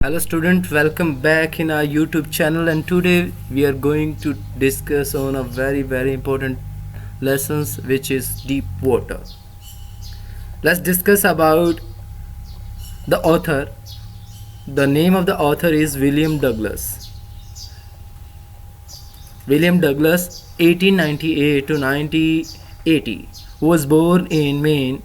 Hello student, welcome back in our YouTube channel, and today we are going to discuss on a very important lessons, which is deep water. Let's discuss about the author. The name of the author is William Douglas. William Douglas 1898 to 1980 was born in Maine,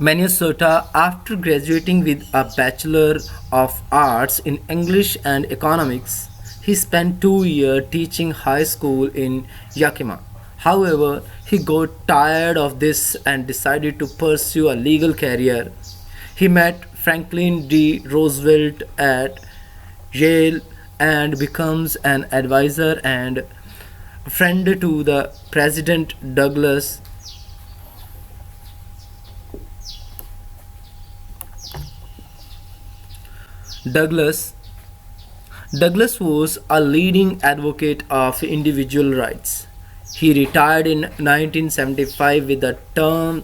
Minnesota. After graduating with a Bachelor of Arts in English and Economics, he spent 2 years teaching high school in Yakima. However, he got tired of this and decided to pursue a legal career. He met Franklin D. Roosevelt at Yale and becomes an advisor and friend to the President Douglas. Douglas Douglas was a leading advocate of individual rights. He retired in 1975 with a term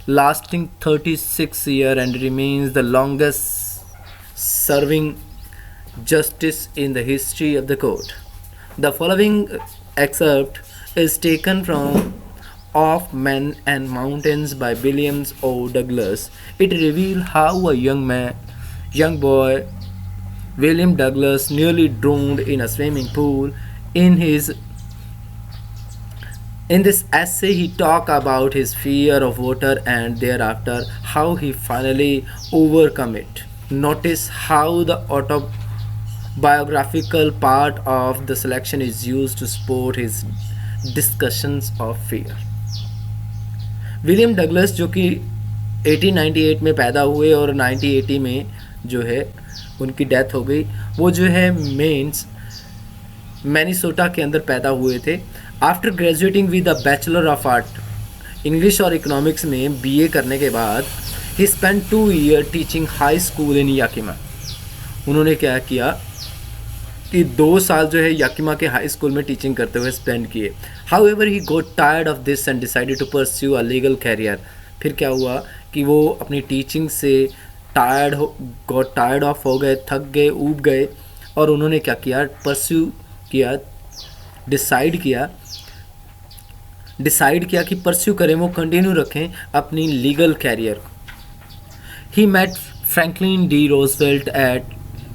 lasting 36 years and remains the longest serving justice in the history of the court. The following excerpt is taken from Of Men and Mountains by William O. Douglas. It reveals how a young boy, William Douglas, nearly drowned in a swimming pool. In his in this essay, he talked about his fear of water and thereafter how he finally overcome it. Notice how the autobiographical part of the selection is used to support his discussions of fear. William Douglas जो कि 1898 में पैदा हुए और 1980 में जो है उनकी डेथ हो गई, वो जो है मैनिसोटा के अंदर पैदा हुए थे. After graduating with a bachelor of art, English और इकोनॉमिक्स में बीए करने के बाद, he spend 2 years teaching high school in Yakima. उन्होंने क्या किया कि 2 साल जो है याकिमा के हाई स्कूल में टीचिंग करते हुए स्पेंड किए. However he got tired of this and decided to pursue a legal career. फिर क्या हुआ कि वो अपनी टीचिंग से टायर्ड ऑफ हो गए, थक गए, ऊब गए, और उन्होंने क्या किया, परस्यू किया, डिसाइड किया कि परस्यू करें, वो कंटिन्यू रखें अपनी लीगल कैरियर को. He met Franklin D Roosevelt at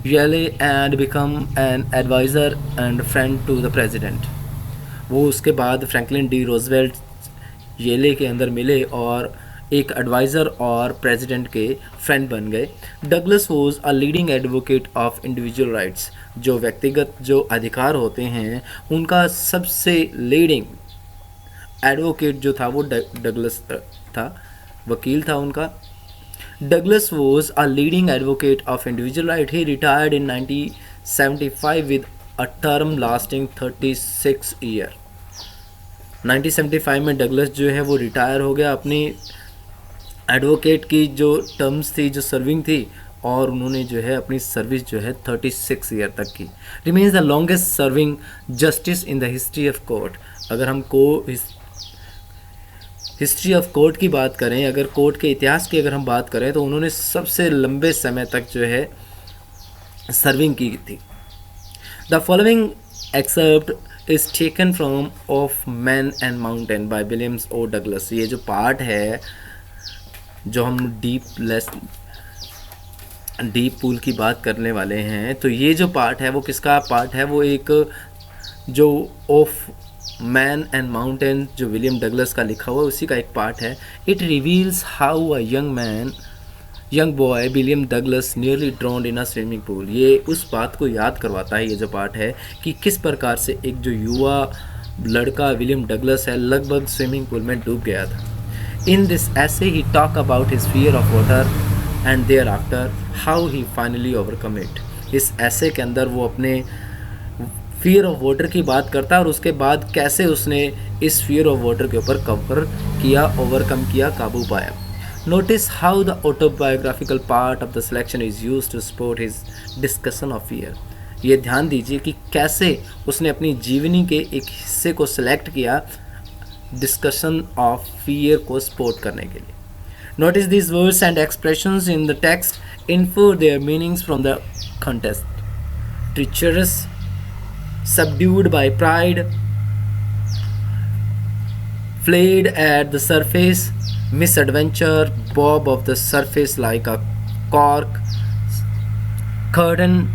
Yale and become an advisor and friend to the president. वो उसके बाद फ्रैंकलिन डी रोजवेल्ट येले के अंदर मिले और एक एडवाइज़र और प्रेसिडेंट के फ्रेंड बन गए. Douglas was a leading advocate of individual rights. जो व्यक्तिगत जो अधिकार होते हैं उनका सबसे लीडिंग एडवोकेट जो था वो डगलस था, वकील था उनका. Douglas was a leading advocate of individual rights. He retired in 1975 with a term lasting 36 years. 1975 में डगलस जो है वो रिटायर हो गया. अपनी एडवोकेट की जो टर्म्स थी, जो सर्विंग थी, और उन्होंने जो है अपनी सर्विस जो है 36 ईयर तक की. Remains the longest serving justice in the history of court. अगर हमको हिस्ट्री ऑफ कोर्ट की बात करें, अगर कोर्ट के इतिहास की अगर हम बात करें, तो उन्होंने सबसे लंबे समय तक जो है सर्विंग की थी. The following excerpt is taken from of man and mountain by Williams O Douglas. ये जो पार्ट है, जो हम डीप पूल की बात करने वाले हैं, तो ये जो पार्ट है वो किसका पार्ट है, वो एक जो ऑफ मैन एंड माउंटेन जो विलियम डगलस का लिखा हुआ है उसी का एक पार्ट है. It reveals how a young boy William Douglas nearly ड्राउन्ड in a swimming pool. ये उस बात को याद करवाता है, ये जो पार्ट है, कि किस प्रकार से एक जो युवा लड़का विलियम डगलस है लगभग स्विमिंग पूल में डूब गया था. In this essay he talk about his fear of water and there after how he finally overcome it. इस ऐसे के अंदर वो अपने फियर ऑफ वाटर की बात करता है और उसके बाद कैसे उसने इस फियर ऑफ वाटर के ऊपर ओवरकम किया, काबू पाया. Notice how the autobiographical part of the selection is used to support his discussion of fear. ये ध्यान दीजिए कि कैसे उसने अपनी जीवनी के एक हिस्से को सिलेक्ट किया डिस्कशन ऑफ फियर को सपोर्ट करने के लिए. Notice these words and expressions in the text. infer their meanings from the context. Treacherous, subdued by pride, flayed at the surface, misadventure, bob of the surface like a cork, curtain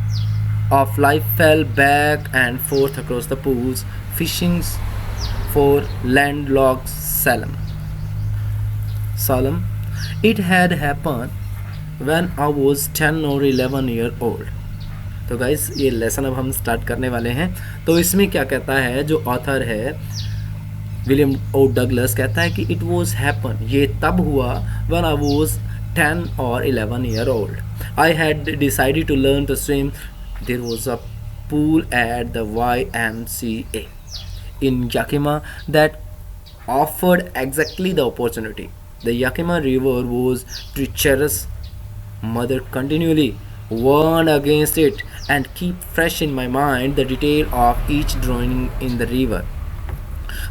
of life fell back and forth across the pools, fishing for landlocked Salem. Salem. It had happened when I was 10 or 11 year old. तो guys ये lesson अब हम start करने वाले हैं. तो इसमें क्या कहता है, जो ऑथर है विलियम ओ डगलस कहता है कि इट वॉज हैपन, ये तब हुआ when I was 10 or 11 year old. I had decided to learn to swim. There was a pool at the YMCA in Yakima that offered exactly the opportunity. The Yakima River was treacherous. Mother continually warned against it and keep fresh in my mind the detail of each drowning in the river.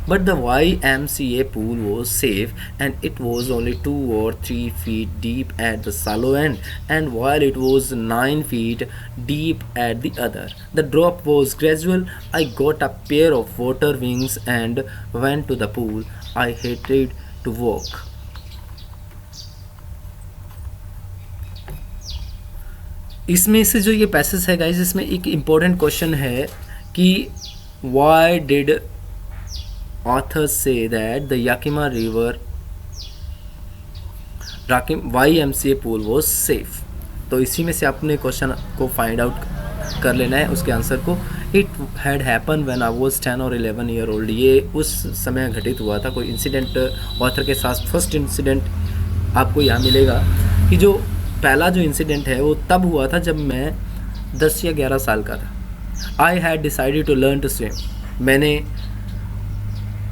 But the YMCA pool was safe and it was only 2 or 3 feet deep at the shallow end, and while it was 9 feet deep at the other. The drop was gradual. I got a pair of water wings and went to the pool. I hated to walk. इसमें से जो ये passage है guys, इसमें एक important question है कि why did authors say that the Yakima river YMCA pool was safe. तो इसी में से आपने क्वेश्चन को फाइंड आउट कर लेना है, उसके आंसर को. It had happen when I was 10 और 11 ईयर ओल्ड. ये उस समय घटित हुआ था, कोई इंसिडेंट ऑथर के साथ. फर्स्ट इंसिडेंट आपको यहाँ मिलेगा कि जो पहला जो इंसिडेंट है वो तब हुआ था जब मैं 10 या 11 साल का था. I had decided to learn to swim. मैंने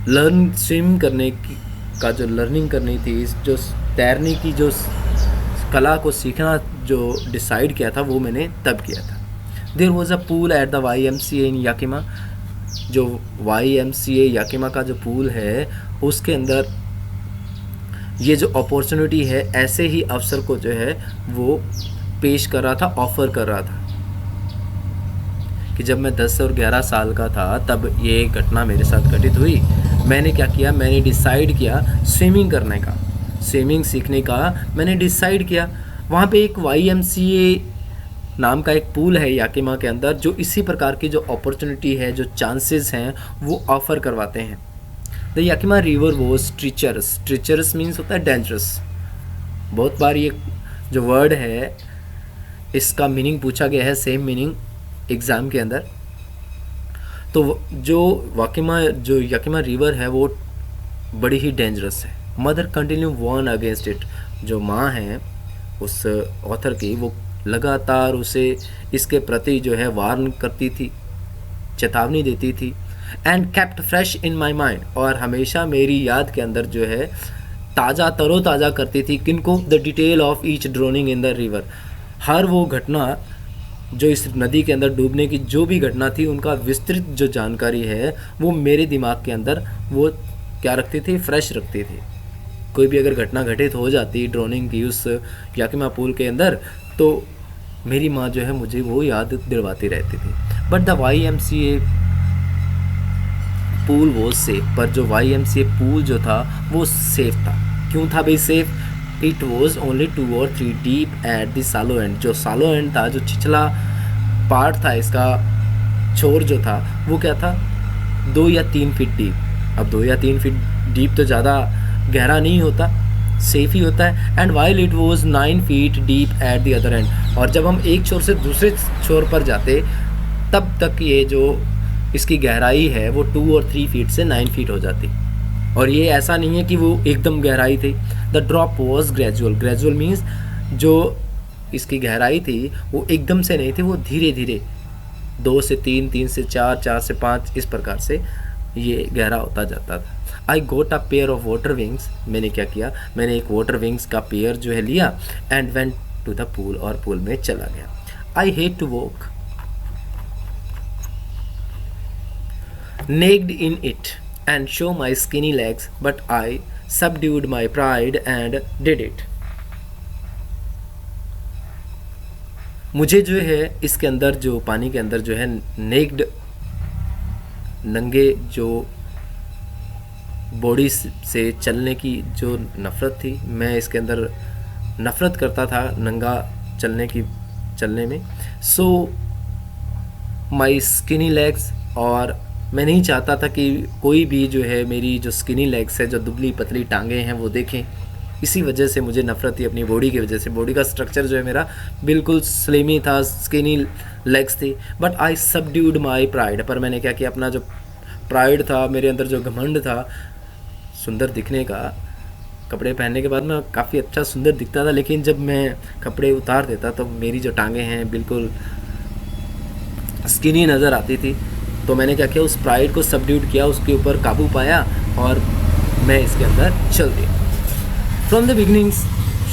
स्विम करने की का जो लर्निंग करनी थी, जो तैरने की जो कला को सीखना जो डिसाइड किया था, वो मैंने तब किया था. There was a pool at the YMCA in Yakima. जो YMCA याकिमा का जो पूल है उसके अंदर ये जो अपॉर्चुनिटी है, ऐसे ही अवसर को जो है वो पेश कर रहा था, ऑफ़र कर रहा था. कि जब मैं 10 और 11 साल का था तब ये घटना मेरे साथ घटित हुई. मैंने क्या किया, मैंने डिसाइड किया स्विमिंग करने का, स्विमिंग सीखने का मैंने डिसाइड किया. वहाँ पे एक YMCA नाम का एक पूल है याकिमा के अंदर, जो इसी प्रकार की जो अपॉर्चुनिटी है, जो चांसेस हैं, वो ऑफ़र करवाते हैं. The Yakima river was treacherous. Treacherous means होता है डेंजरस. बहुत बार ये जो वर्ड है इसका मीनिंग पूछा गया है, सेम मीनिंग एग्ज़ाम के अंदर. तो जो याकिमा रिवर है वो बड़ी ही डेंजरस है. Mother continue warn against it. जो माँ हैं उस ऑथर की, वो लगातार उसे इसके प्रति जो है वार्न करती थी, चेतावनी देती थी. And kept fresh in my mind. और हमेशा मेरी याद के अंदर जो है तरोताज़ा करती थी. किनको? The detail of each drowning in the river. हर वो घटना जो इस नदी के अंदर डूबने की जो भी घटना थी, उनका विस्तृत जो जानकारी है वो मेरे दिमाग के अंदर वो क्या रखती थी, फ्रेश रखती थी. कोई भी अगर घटना घटित हो जाती ड्रोनिंग की उस याकिमा पूल के अंदर, तो मेरी माँ जो है मुझे वो याद दिलवाती रहती थी. बट द YMCA पूल वो सेफ. पर जो YMCA पूल जो था वो सेफ था. क्यों था भाई safe? It was only 2 or 3 deep at the सालो एंड. जो सालो एंड था, जो छिछला पार्ट था इसका, छोर जो था वो क्या था, 2 या 3 फीट डीप. अब 2 या 3 फीट डीप तो ज़्यादा गहरा नहीं होता, सेफ ही होता है. And while it was 9 feet deep at the other and. और जब हम एक छोर से दूसरे छोर पर जाते तब तक ये जो इसकी गहराई है वो 2 और 3 फीट से 9 फीट हो जाती. और ये ऐसा नहीं है कि वो एकदम गहराई थी. The drop was gradual. Gradual means जो इसकी गहराई थी वो एकदम से नहीं थी, वो धीरे धीरे 2 से 3, 3 से 4, 4 से 5 इस प्रकार से ये गहरा होता जाता था. I got a pair of water wings. मैंने क्या किया, मैंने एक वाटर विंग्स का पेयर जो है लिया. And went to the pool. और पूल में चला गया. I hate to walk naked in it and show my skinny legs, but I subdued my pride and did it. मुझे जो है इसके अंदर जो पानी के अंदर जो है नेक्ड नंगे जो बॉडी से चलने की जो नफ़रत थी, मैं इसके अंदर नफ़रत करता था नंगा चलने में। सो माई स्किनी लेग्स, और मैं नहीं चाहता था कि कोई भी जो है मेरी जो स्किनी लेग्स है, जो दुबली पतली टांगें हैं, वो देखें। इसी वजह से मुझे नफ़रत थी अपनी बॉडी की वजह से। बॉडी का स्ट्रक्चर जो है मेरा बिल्कुल स्लिमी था, स्किनी लेग्स थी, but I subdued my pride. पर मैंने क्या किया, अपना जो प्राइड था, मेरे अंदर जो घमंड था सुंदर दिखने का, कपड़े पहनने के बाद मैं काफ़ी अच्छा सुंदर दिखता था, लेकिन जब मैं कपड़े उतार देता तो मेरी जो टांगें हैं बिल्कुल स्किनी नज़र आती थी। तो मैंने क्या किया, उस प्राइड को सबड्यूड किया, उसके ऊपर काबू पाया और मैं इसके अंदर चल दिया। फ्रॉम द बिगनिंग्स,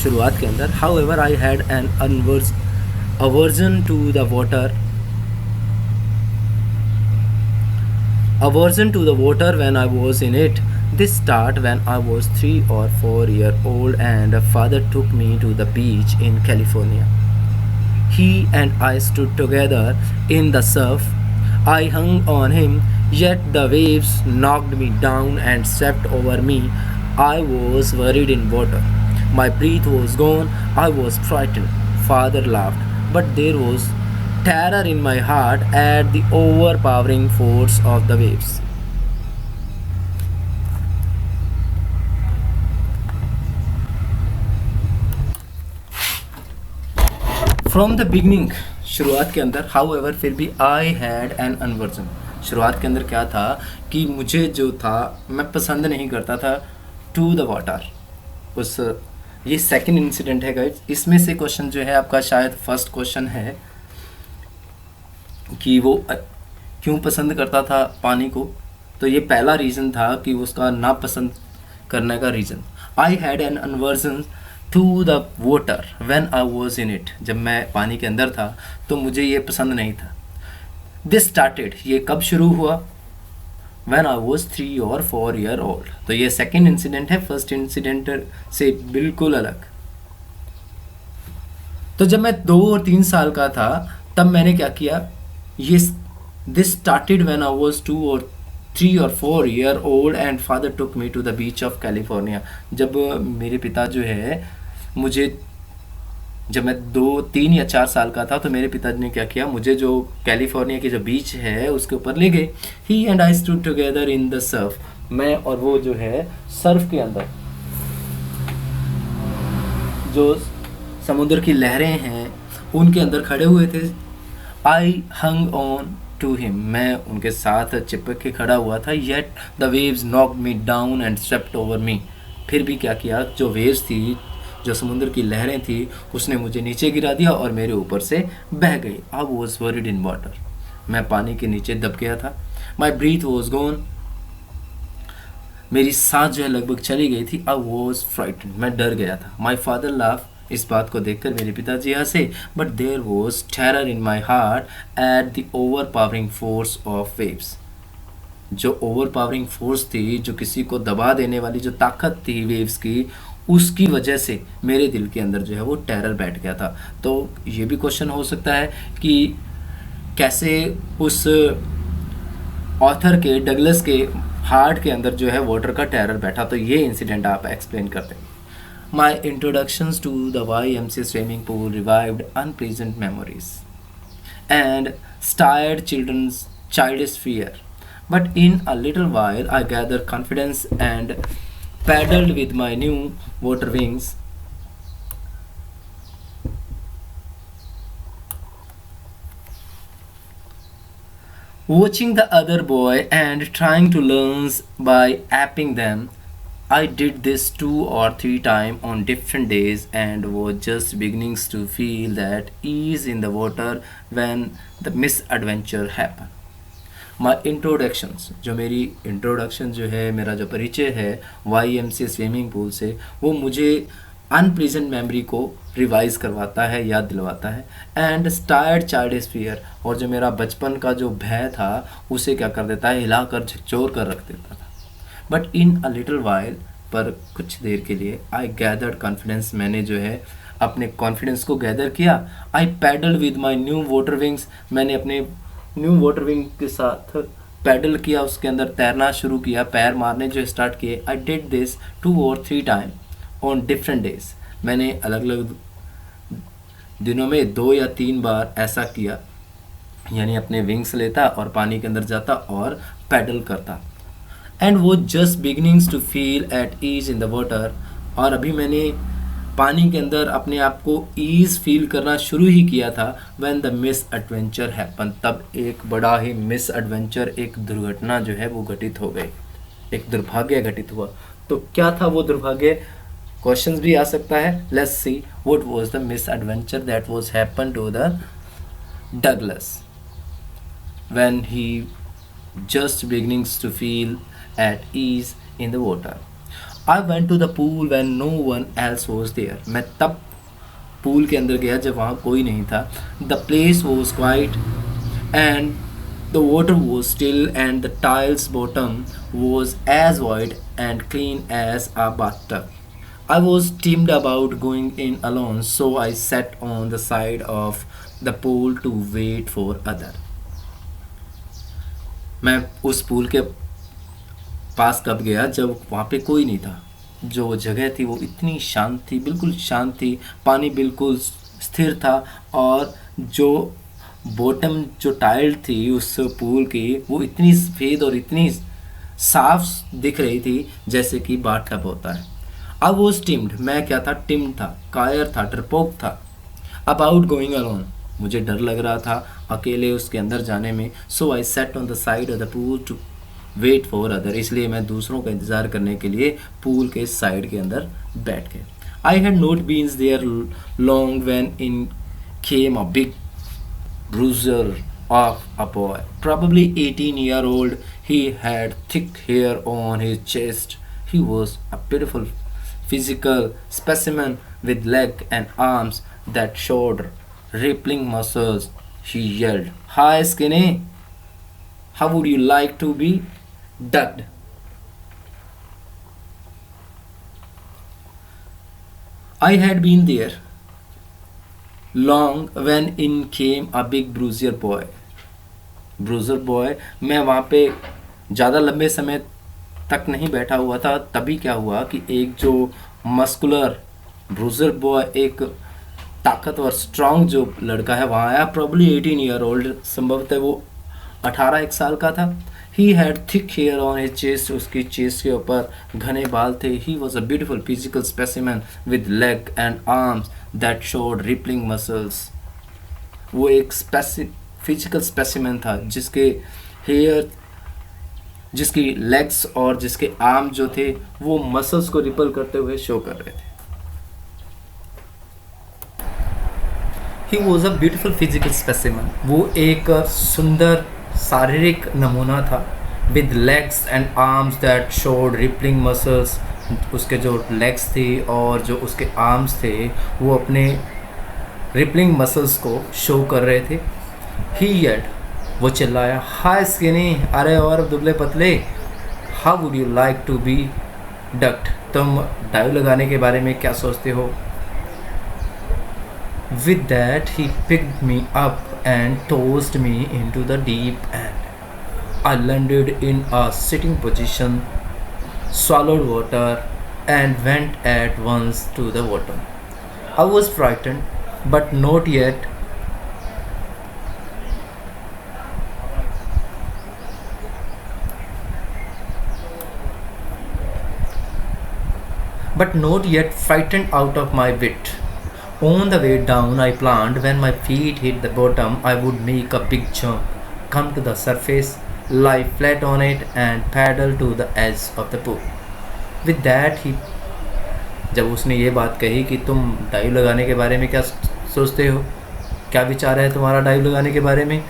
शुरुआत के अंदर, however I had an aversion to the water, aversion to the water when I was in it. This started when I was 3 or 4 years old and father took me to the beach in California. He and I stood together in the surf. I hung on him, yet the waves knocked me down and swept over me. I was buried in water. My breath was gone. I was frightened. Father laughed, but there was terror in my heart at the overpowering force of the waves. From the beginning, शुरुआत के अंदर, however, फिर भी I had an aversion. शुरुआत के अंदर क्या था कि मुझे जो था, मैं पसंद नहीं करता था to the water. उस ये सेकंड इंसिडेंट है गाइस। इसमें से क्वेश्चन जो है आपका शायद फर्स्ट क्वेश्चन है कि वो क्यों पसंद करता था पानी को। तो ये पहला रीज़न था कि उसका नापसंद करने का reason. I had an aversion to the water when I was in it. जब मैं पानी के अंदर था तो मुझे ये पसंद नहीं था। दिस स्टार्टेड, ये कब शुरू हुआ, व्हेन आई वाज 3 और 4 ईयर ओल्ड। तो ये सेकेंड इंसिडेंट है, फर्स्ट इंसिडेंट से बिल्कुल अलग। तो जब मैं 2 और 3 साल का था तब मैंने क्या किया, ये this started when I was 2 और 3 और 4 year old and father took me to the beach of California. जब मेरे पिता जो है मुझे, जब मैं 2, 3 या 4 साल का था तो मेरे पिताजी ने क्या किया, मुझे जो कैलिफोर्निया की जो बीच है उसके ऊपर ले गए। He and I stood together in the surf. मैं और वो जो है सर्फ के अंदर, जो समुद्र की लहरें हैं उनके अंदर खड़े हुए थे। आई हंग ऑन टू हिम, मैं उनके साथ चिपक के खड़ा हुआ था। Yet the waves knocked me down and swept over me. फिर भी क्या किया, जो वेव्स थी, जो समुद्र की लहरें थी, उसने मुझे नीचे गिरा दिया और मेरे ऊपर से बह गई। I was buried in water, मैं पानी के नीचे दब गया था। माई ब्रीथ वॉज गॉन, मेरी सांस जो है लगभग चली गई थी। आई वॉज फ्राइटन, मैं डर गया था। माई फादर लाफ, इस बात को देखकर मेरे पिताजी हंसे। But there was terror in my heart at the overpowering force of waves. जो ओवर पावरिंग फोर्स थी, जो किसी को दबा देने वाली जो ताकत थी वेव्स की, उसकी वजह से मेरे दिल के अंदर जो है वो टेरर बैठ गया था। तो ये भी क्वेश्चन हो सकता है कि कैसे उस ऑथर के, डगलस के हार्ट के अंदर जो है वाटर का टेरर बैठा। तो ये इंसिडेंट आप एक्सप्लेन करते हैं। My introductions to the YMCA swimming pool revived unpleasant memories and stirred childish fear. But in a little while, I gathered confidence and paddled with my new water wings. Watching the other boy and trying to learn by apping them. I did this 2 or 3 times on different days and was just beginning to feel that ease in the water when the misadventure happened. My introductions, जो मेरी introduction जो है, मेरा जो परिचय है YMCA swimming pool से, वो मुझे अनप्लीजेंट मेमोरी को रिवाइज करवाता है, याद दिलवाता है। एंड स्टायर्ड चाइल्डिश फियर, और जो मेरा बचपन का जो भय था उसे क्या कर देता है, हिलाकर झकझोर कर रख देता था। But in a little while, पर कुछ देर के लिए, आई गैदर्ड कॉन्फिडेंस, मैंने जो है अपने कॉन्फिडेंस को गैदर किया। I paddle with my new water wings, मैंने अपने न्यू वाटर विंग के साथ पैडल किया, उसके अंदर तैरना शुरू किया, पैर मारने जो स्टार्ट किए। I did this 2 or 3 time on different days, मैंने अलग अलग दिनों में 2 या 3 बार ऐसा किया, यानी अपने विंग्स लेता और पानी के अंदर जाता और पैडल करता। एंड वो just beginnings to feel at ease in the water, और अभी मैंने पानी के अंदर अपने आप को ईज फील करना शुरू ही किया था। When the miss adventure happen, तब एक बड़ा ही मिस एडवेंचर, एक दुर्घटना जो है वो घटित हो गई, एक दुर्भाग्य घटित हुआ। तो क्या था वो दुर्भाग्य? क्वेश्चंस भी आ सकता है। Let's see what was the misadventure that was happen to the Douglas when he just beginnings to feel at ease in the water. I went to the pool when no one else was there. मैं तब pool के अंदर गया जब वहाँ कोई नहीं था। The place was quiet and the water was still and the tiles bottom was as white and clean as a bathtub. I was timid about going in alone, so I sat on the side of the pool to wait for others. मैं उस pool के पास कब गया जब वहाँ पे कोई नहीं था। जो वो जगह थी वो इतनी शांत थी, बिल्कुल शांत थी, पानी बिल्कुल स्थिर था, और जो बॉटम जो टाइल थी उस पूल की वो इतनी सफ़ेद और इतनी साफ दिख रही थी जैसे कि बाथटब होता है। आई वॉज टिम्ड, मैं क्या था? टिम्ड था, कायर था, डरपोक था। अबाउट गोइंग अलोन, मुझे डर लग रहा था अकेले उसके अंदर जाने में। So I sat on the side of the pool to wait for other, इसलिए मैं दूसरों का इंतज़ार करने के लिए पूल के साइड के अंदर बैठ गए। I had not beans there long when in came a big bruiser of a boy, probably 18 year old. He had thick hair on his chest. He was a beautiful physical specimen with legs and arms that showed rippling muscles. He yelled, "Hi, skinny! How would you like to be ducked?" I had been there long when in came a big bruiser boy. Bruiser boy, मैं वहाँ पे ज़्यादा लंबे समय तक नहीं बैठा हुआ था। तभी क्या हुआ कि एक जो मस्कुलर ब्रूजर बॉय, एक ताकतवर स्ट्रॉन्ग जो लड़का है वहाँ आया। प्रॉब्ली 18 year old, संभवतः वो 18 साल का था। He had thick hair on his chest, उसकी चेस्ट के ऊपर घने बाल थे। He was a beautiful physical specimen with leg and arms that showed rippling muscles. वो एक फिजिकल स्पेसिमेन था जिसके हेयर, जिसकी लेग्स और जिसके आर्म जो थे वो मसल्स को रिपल करते हुए शो कर रहे थे। He was a beautiful physical specimen. वो एक सुंदर शारीरिक नमूना था। With legs and arms that showed rippling muscles, उसके जो लेग्स थी और जो उसके आर्म्स थे वो अपने रिपलिंग मसल्स को शो कर रहे थे। He yelled, वो चिल्लाया, "Hi skinny, अरे और दुबले पतले, how would you like to be ducked? तुम डाइव लगाने के बारे में क्या सोचते हो?" With that he picked me up and tossed me into the deep end. I landed in a sitting position, swallowed water, and went at once to the bottom. I was frightened, but not yet frightened out of my wit. On the way down, I planned when my feet hit the bottom, I would make a big jump, come to the surface, lie flat on it, and paddle to the edge of the pool. With that, जब उसने ये बात कही कि तुम dive लगाने के बारे में क्या सोचते हो, क्या विचार है तुम्हारा डाइव लगाने के बारे में,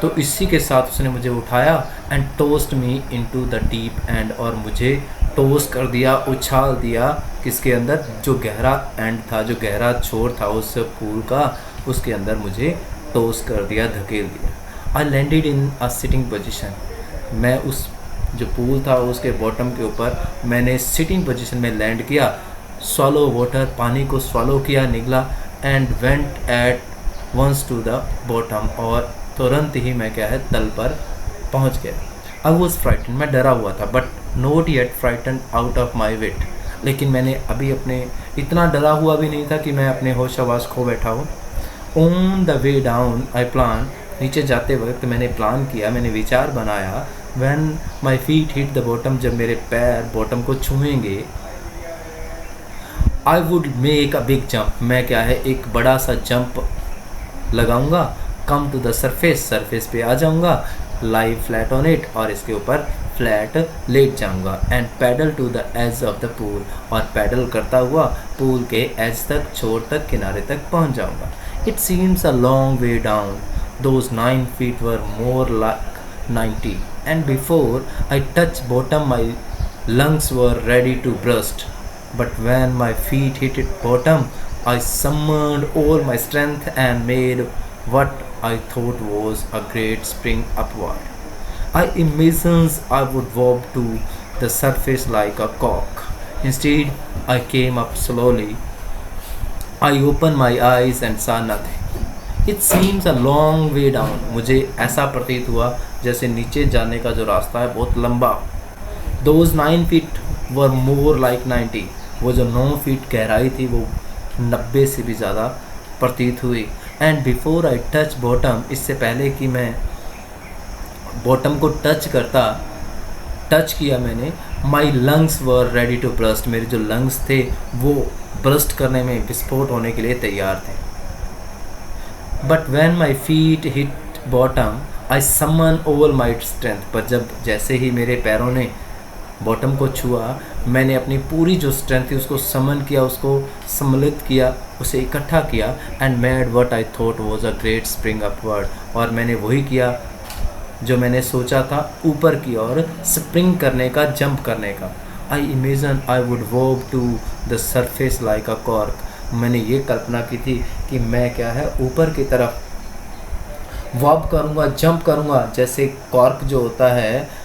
तो इसी के साथ उसने मुझे उठाया and toast me into the deep and, और मुझे टोस्ट कर दिया, उछाल दिया किसके अंदर, जो गहरा एंड था, जो गहरा छोर था उस पूल का, उसके अंदर मुझे टोस्ट कर दिया, धकेल दिया। I landed in a sitting position, मैं उस जो पूल था उसके बॉटम के ऊपर मैंने सिटिंग पोजीशन में लैंड किया। स्वॉलो वाटर, पानी को स्वॉलो किया, निगला, and went at once to the bottom, और तुरंत ही मैं क्या है तल पर पहुंच गया। आई वॉज फ्राइटन, मैं डरा हुआ था, but not yet frightened out of my wit, लेकिन मैंने अभी अपने इतना डरा हुआ भी नहीं था कि मैं अपने होश आवास खो बैठा हूँ। On the way down I plan, नीचे जाते वक्त मैंने प्लान किया, मैंने विचार बनाया, when my feet hit the bottom, जब मेरे पैर बॉटम को छुएंगे, I would make a big jump, मैं क्या है एक बड़ा सा जंप लगाऊंगा, come to the surface, surface पे आ जाऊंगा, लाई फ्लैट ऑन इट, और इसके ऊपर फ्लैट लेट जाऊंगा, and paddle to the edge of the pool, और पैडल करता हुआ पूल के एज तक, छोर तक, किनारे तक पहुंच जाऊंगा। It seems a long way down, those 9 feet were more like 90, and before I touch bottom my lungs were ready to burst, but when my feet hit bottom, I summoned all my strength and made what I thought was a great spring upward. I imagined I would bob to the surface like a cork. Instead, I came up slowly. I opened my eyes and saw nothing. It seems a long way down. मुझे ऐसा प्रतीत हुआ जैसे नीचे जाने का जो रास्ता है बहुत लंबा। Those 9 feet were more like 90. वो जो 9 फीट गहराई थी वो 90 से भी ज़्यादा प्रतीत हुई। And before I touch bottom, इससे पहले कि मैं बॉटम को टच किया मैंने, my lungs were ready to burst, मेरे जो लंग्स थे वो ब्रस्ट करने में, विस्फोट होने के लिए तैयार थे। But when my feet hit bottom I summon over my strength, पर जब जैसे ही मेरे पैरों ने बॉटम को छुआ, मैंने अपनी पूरी जो स्ट्रेंथ थी उसको समन किया, उसको सम्मिलित किया, उसे इकट्ठा किया, and made what I thought was a great spring upward, और मैंने वही किया जो मैंने सोचा था, ऊपर की ओर स्प्रिंग करने का, जंप करने का। I imagine I would walk to the surface like a cork, मैंने ये कल्पना की थी कि मैं क्या है ऊपर की तरफ वॉक करूँगा, जंप करूँगा, जैसे कॉर्क जो होता है,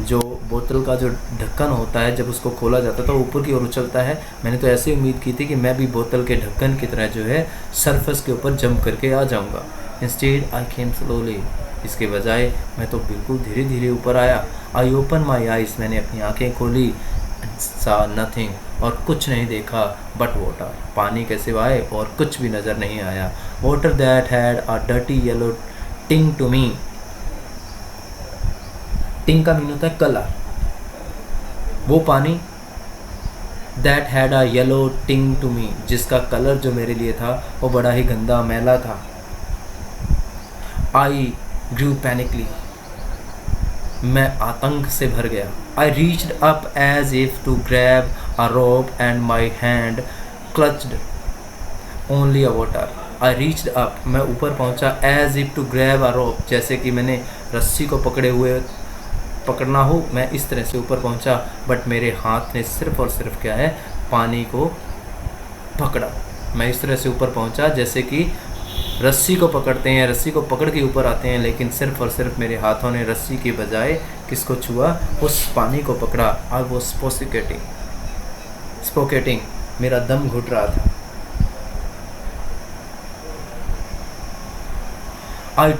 जो बोतल का जो ढक्कन होता है, जब उसको खोला जाता है तो ऊपर की ओर उछलता है। मैंने तो ऐसे उम्मीद की थी कि मैं भी बोतल के ढक्कन की तरह जो है सरफेस के ऊपर जंप करके आ जाऊंगा। इंस्टेड आई केम स्लोली, इसके बजाय मैं तो बिल्कुल धीरे धीरे ऊपर आया। आई ओपन माई आइज़, मैंने अपनी आंखें खोली, सा नथिंग, और कुछ नहीं देखा बट वाटर, पानी के सिवाय और कुछ भी नज़र नहीं आया। Water that had a dirty yellow टिंग टू मी, टिंग का मीन होता है कलर, वो पानी दैट हैड अ येलो टिंग टू मी, जिसका कलर जो मेरे लिए था वो बड़ा ही गंदा मैला था। आई ग्रू पैनिकली, मैं आतंक से भर गया। I reached up as if to grab a rope and my hand clutched only a water. I reached up, मैं ऊपर पहुंचा, as if to grab a rope, जैसे कि मैंने रस्सी को पकड़ना हो, मैं इस तरह से ऊपर पहुंचा, बट मेरे हाथ ने सिर्फ और सिर्फ क्या है पानी को पकड़ा। मैं इस तरह से ऊपर पहुंचा जैसे कि रस्सी को पकड़ते हैं, रस्सी को पकड़ के ऊपर आते हैं, लेकिन सिर्फ और सिर्फ मेरे हाथों ने रस्सी के बजाय किसको छुआ, उस पानी को पकड़ा। आई वॉज स्पोकेटिंग, मेरा दम घुट रहा था। I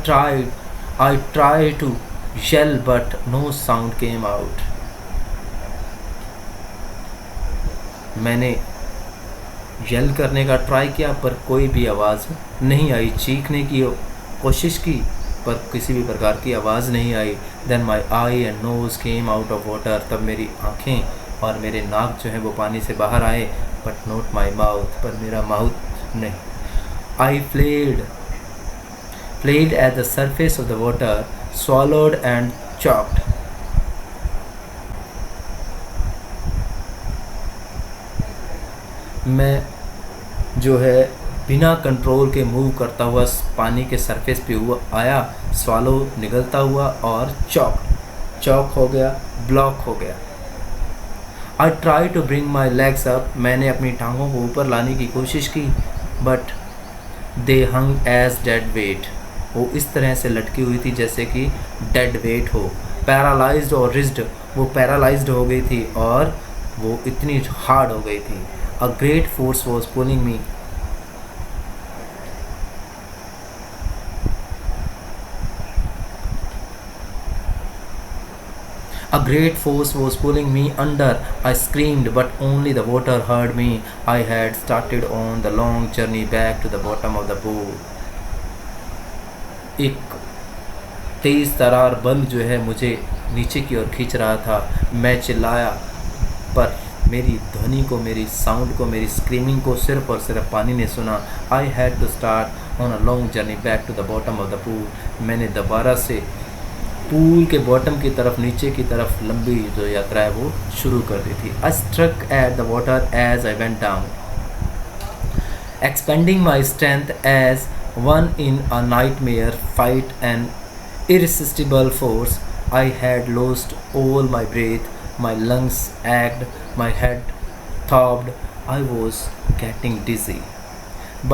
tried to yell but no sound came out. मैंने येल करने का ट्राई किया पर कोई भी आवाज़ नहीं आई, चीखने की कोशिश की पर किसी भी प्रकार की आवाज़ नहीं आई। Then my eye and nose came out of water, तब मेरी आँखें और मेरे नाक जो है वो पानी से बाहर आए, but not my mouth, पर मेरा माउथ नहीं। I played at the surface of the water, swallowed and choked. मैं जो है बिना कंट्रोल के मूव करता हुआ पानी के सरफेस पे हुआ आया, स्वालो निगलता हुआ और चौक हो गया, ब्लॉक हो गया। I try to bring my legs up, मैंने अपनी टांगों को ऊपर लाने की कोशिश की, but they hung as dead weight, वो इस तरह से लटकी हुई थी जैसे कि डेड वेट हो। पैरालाइज्ड और रिज्ड, वो पैरालाइज्ड हो गई थी और वो इतनी हार्ड हो गई थी। A great force was pulling me, A great force was pulling me under. I screamed, but only the water heard me. I had started on the long journey back to the bottom of the pool. एक तेज़ तरार बल जो है मुझे नीचे की ओर खींच रहा था। मैं चिल्लाया, पर मेरी ध्वनि को, मेरी साउंड को, मेरी स्क्रीमिंग को सिर्फ और सिर्फ पानी ने सुना। I had to start on a long journey back to the bottom of the pool. मैंने दोबारा से पूल के बॉटम की तरफ, नीचे की तरफ लंबी जो यात्रा है वो शुरू कर दी थी। I struck at the water as I went down, expanding my strength as one in a nightmare fight, an irresistible force. I had lost all my breath, my lungs ached, my head throbbed, I was getting dizzy.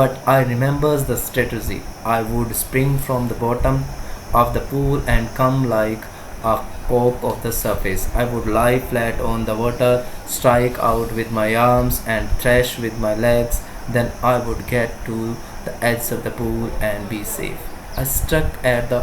But I remembers the strategy. I would spring from the bottom of the pool and come like a cork of the surface. I would lie flat on the water, strike out with my arms and thrash with my legs. Then I would get to the edge of the pool and be safe. I struck at the